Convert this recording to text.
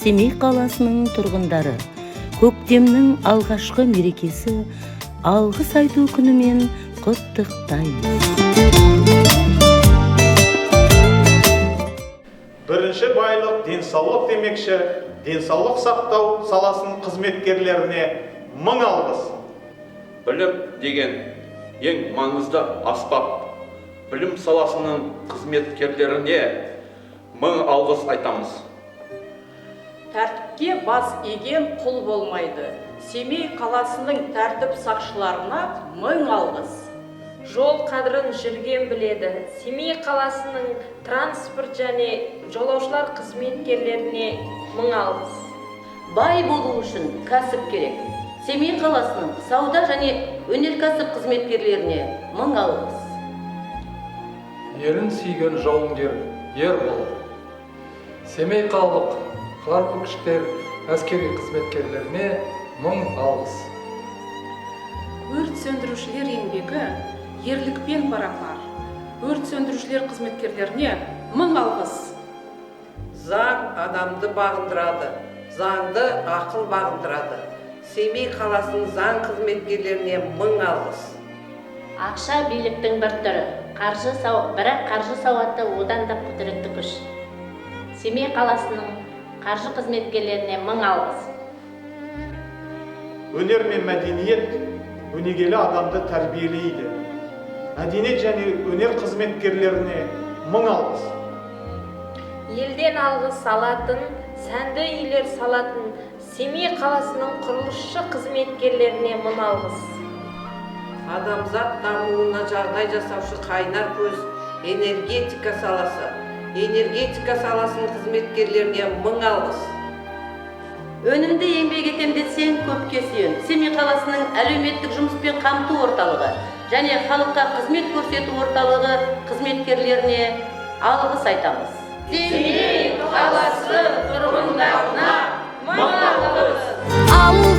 Семей қаласының тұрғындары көктемнің алғашқы мерекесі алғыс айту күнімен құттықтаймыз. Бірінші байлық денсаулық демекші, денсаулық сақтау саласының қызметкерлеріне мың алғыс. Білім деген ең маңызды аспап. Білім саласының қызметкерлеріне мың алғыс айтамыз. Тәртіпке бас иген құл болмайды. Семей қаласының тәртіп сақшыларына мың алғыс. Жол қадірін жүрген біледі. Семей қаласының транспорт және жолаушылар қызметкерлеріне мың алғыс. Бай болу үшін кәсіп керек. Семей қаласының сауда және өнеркәсіп қызметкерлеріне мың алғыс. Елін сүйген жауынгер ер болар. Семей қалалық қарулы күштер әскери қызметкерлеріне мың алғыс. Өрт сөндірушілер еңбегі ерлікпен барапар. Өрт сөндірушілер қызметкерлеріне мың алғыс. Заң адамды бағындырады, заңды ақыл бағындырады. Семей қаласының заң қызметкерлеріне мың алғыс. Ақша биліктің бір түрі, бірақ қаржы сауаты одан да құдіретті күш. Семей қаласының қаржы қызметкерлеріне мың алғыс. Өнер мен мәдениет өнегелі адамды тәрбиелейді. Мәдениет және өнер қызметкерлеріне мың алғыс. Елден алғыс алатын, сәнді үйлер салатын Семей қаласының құрылысшы қызметкерлеріне мың алғыс. Адамзат дамуына жағдай жасаушы қайнар көз энергетика саласы. Энергетика саласының қызметкерлеріне мың алғыс. Өнімді еңбек етем десең көпке сүйен. Семей қаласының әлеуметтік жұмыспен қамту орталығы және халыққа қызмет көрсету орталығы қызметкерлеріне алғыс айтамыз. Семей қаласы тұрғындарына мың алғыс.